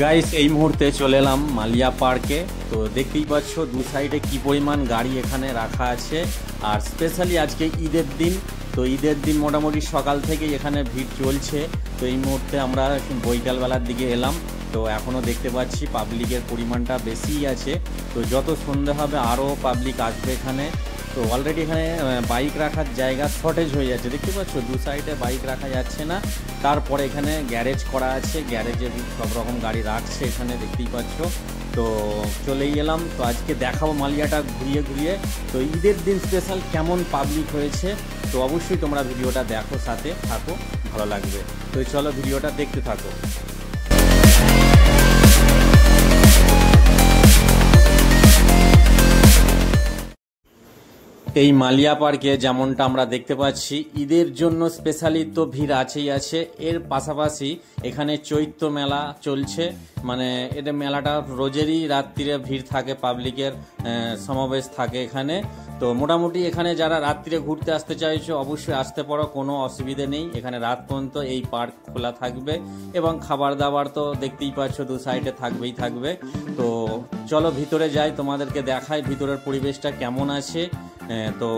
Guys এই মুহূর্তে চলে এলাম মালিয়া পার্কে। তো দেখতেই পাচ্ছ দু সাইডে কি পরিমাণ গাড়ি এখানে রাখা আছে। আর স্পেশালি আজকে ঈদের দিন, তো ঈদের দিন মোটামুটি সকাল থেকেই এখানে ভিড় চলছে। তো এই মুহূর্তে আমরা বৈকালবেলার দিকে এলাম, তো এখনও দেখতে পাচ্ছি পাবলিকের পরিমাণটা বেশিই আছে। তো যত সন্ধ্যা হবে আরও পাবলিক আসবে এখানে। তো অলরেডি এখানে বাইক রাখার জায়গা শর্টেজ হয়ে যাচ্ছে, দেখতে পাচ্ছ দু সাইডে বাইক রাখা যাচ্ছে না। তারপরে এখানে গ্যারেজ করা আছে, গ্যারেজে সব রকম গাড়ি রাখছে এখানে দেখতেই পাচ্ছ। তো চলেই এলাম, তো আজকে দেখাবো মালিয়াটা ঘুরিয়ে ঘুরিয়ে। তো ঈদের দিন স্পেশাল কেমন পাবলিক হয়েছে, তো অবশ্যই তোমরা ভিডিওটা দেখো, সাথে থাকো, ভালো লাগবে। তো চলো ভিডিওটা দেখতে থাকো। এই মালিয়া পার্কে যেমনটা আমরা দেখতে পাচ্ছি ঈদের জন্য স্পেশালি তো ভিড় আছেই আছে। এর পাশাপাশি এখানে চৈত্র মেলা চলছে, মানে এটা মেলাটা রোজেরই রাত্রিরে ভিড় থাকে, পাবলিকের সমাবেশ থাকে এখানে। তো মোটামুটি এখানে যারা রাত্রিরে ঘুরতে আসতে চাইছো অবশ্যই আসতে পারো, কোনো অসুবিধে নেই। এখানে রাত পর্যন্ত এই পার্ক খোলা থাকবে এবং খাবার দাবার তো দেখতেই পাচ্ছ দু সাইডে থাকবেই থাকবে। তো চলো ভিতরে যাই, তোমাদেরকে দেখাই ভিতরের পরিবেশটা কেমন আছে, তো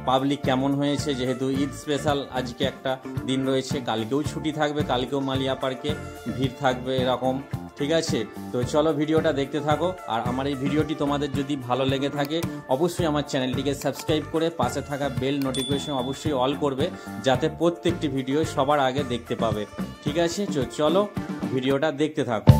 পাবলিক কেমন হয়েছে। যেহেতু ঈদ স্পেশাল আজকে একটা দিন রয়েছে, কালকেও ছুটি থাকবে, কালকেও মালিয়া পার্কে ভিড় থাকবে এরকম, ঠিক আছে। তো চলো ভিডিওটা দেখতে থাকো। আর আমার এই ভিডিওটি তোমাদের যদি ভালো লেগে থাকে অবশ্যই আমার চ্যানেলটিকে সাবস্ক্রাইব করে পাশে থাকা বেল নোটিফিকেশন অবশ্যই অল করবে, যাতে প্রত্যেকটি ভিডিও সবার আগে দেখতে পাবে, ঠিক আছে। চলো ভিডিওটা দেখতে থাকো।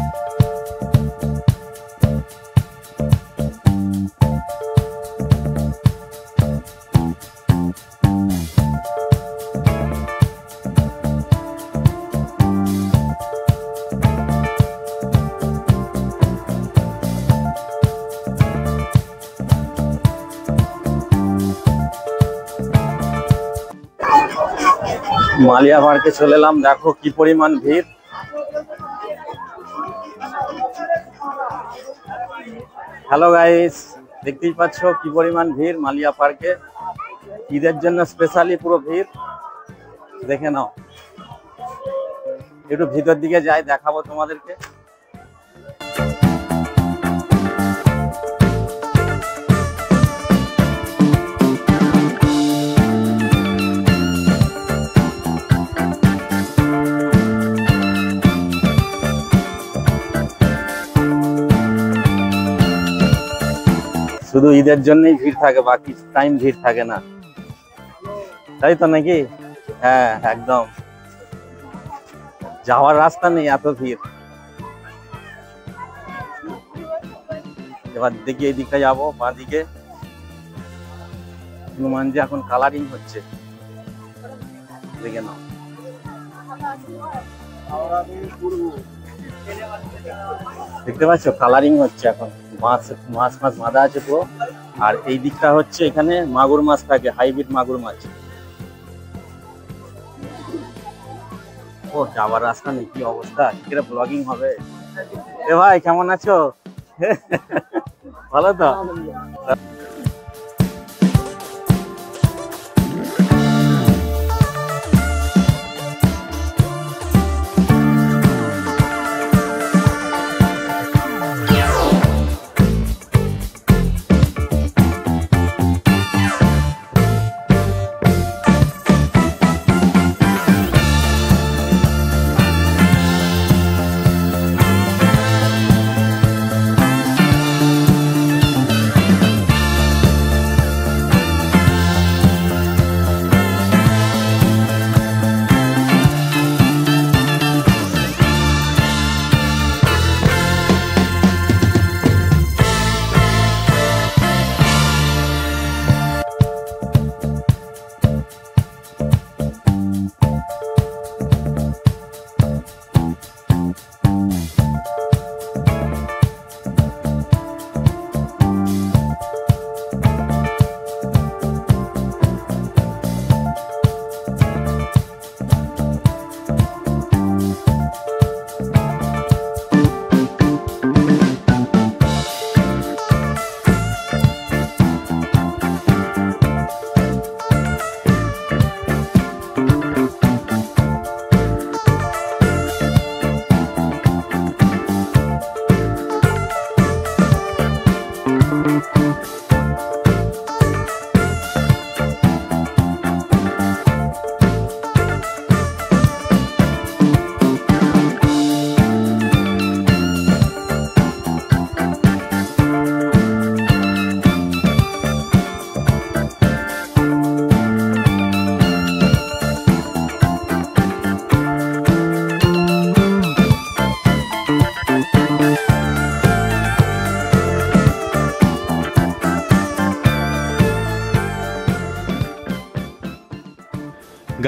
মালিয়া পার্কে চলে এলাম, দেখো কি পরিমাণ ভিড়। হ্যালো গাইস, দেখতেই পাচ্ছ কি পরিমাণ ভিড় মালিয়া পার্কে। ঈদের জন্য স্পেশালি পুরো ভিড়, দেখে নাও। একটু ভিতর দিকে যাই, দেখাবো তোমাদেরকে। শুধু ঈদের জন্যই ভিড় থাকে, বাকি টাইম ভিড় থাকে না, তাই তো নাকি? হ্যাঁ একদম, যাওয়ার রাস্তা নেই, এত ভিড়। এবার দেখি এই দিকটা যাবো, বাঁ দিকে। হনুমান যে এখন কালারিং হচ্ছে, দেখে নাও। দেখতে পাচ্ছ কালারিং হচ্ছে এখন, মাছ মাছ মাছ বাঁধা আছে পুরো। আর এই দিকটা হচ্ছে এখানে মাগুর মাছ থাকে, হাইব্রিড মাগুর মাছ। ও যাওয়ার রাস্তা নেই, কি অবস্থা, কি ব্লগিং হবে। এ ভাই কেমন আছো? ভালো তো?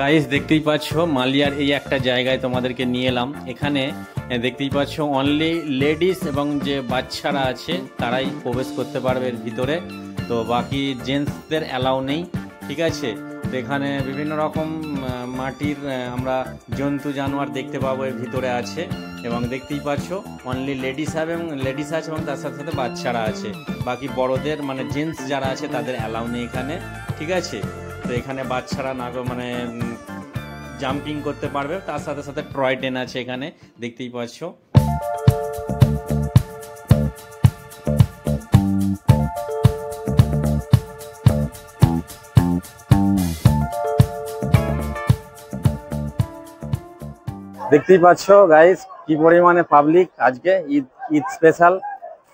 গাইস দেখতেই পাচ্ছ মালিয়ার এই একটা জায়গায় তোমাদেরকে নিয়ে এলাম। এখানে দেখতেই পাচ্ছ অনলি লেডিস এবং যে বাচ্চারা আছে তারাই প্রবেশ করতে পারবে এর ভিতরে, তো বাকি জেন্টসদের অ্যালাউ নেই, ঠিক আছে। তো এখানে বিভিন্ন রকম মাটির আমরা জন্তু জানোয়ার দেখতে পাবো এর ভিতরে আছে, এবং দেখতেই পাচ্ছ অনলি লেডিস আছে এবং তার সাথে সাথে বাচ্চারা আছে। বাকি বড়দের মানে জেন্টস যারা আছে তাদের অ্যালাউ নেই এখানে, ঠিক আছে। তো এখানে বাচ্চারা না মানে জাম্পিং করতে পারবে, তার সাথে সাথে টয় ট্রেন আছে এখানে দেখতেই পাচ্ছ। দেখতেই পাচ্ছ গাইস কি পরিমাণে পাবলিক আজকে, ঈদ স্পেশাল,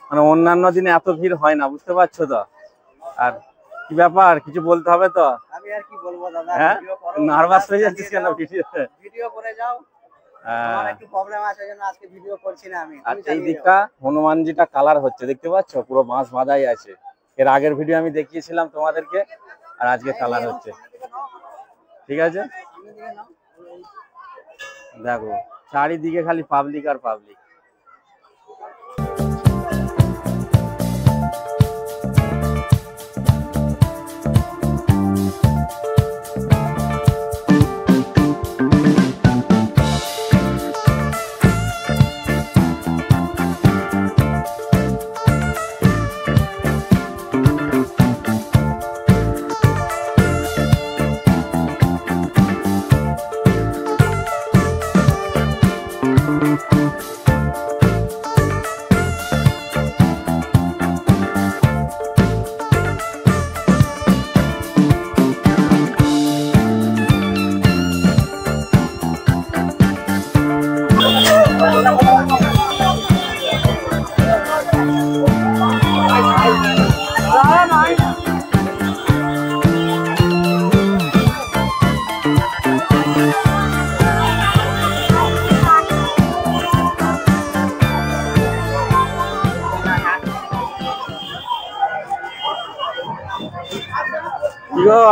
মানে অন্যান্য দিনে এত ভিড় হয় না, বুঝতে পারছো তো। আর কি ব্যাপার, কিছু বলতে হবে তো? আমি আর কি বলবো দাদা, হ্যাঁ নার্ভাস হয়ে যাচ্ছিস কেন? ভিডিও করে যাও, আমার একটু প্রবলেম আছে জন্য আজকে ভিডিও করছি না আমি। আর এই দিকটা হনুমানজিটা কালার হচ্ছে দেখতে পাচ্ছ, পুরো বাঁশ বাঁধাই আছে। এর আগের ভিডিও আমি দেখিয়েছিলাম তোমাদেরকে, আর আজকে কালার হচ্ছে, ঠিক আছে। দেখো চারিদিকে খালি পাবলিক আর পাবলিক।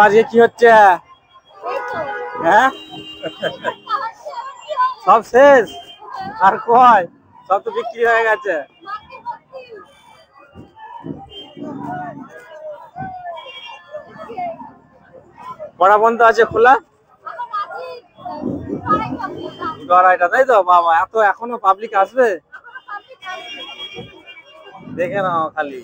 আজকে কি হচ্ছে? হ্যাঁ সব শেষ আর কয়, সব তো বিক্রি হয়ে গেছে। কটা পর্যন্ত আছে খোলা? 2:30, তাই তো? বাবা এত এখনো পাবলিক আসবে, দেখে নাও খালি।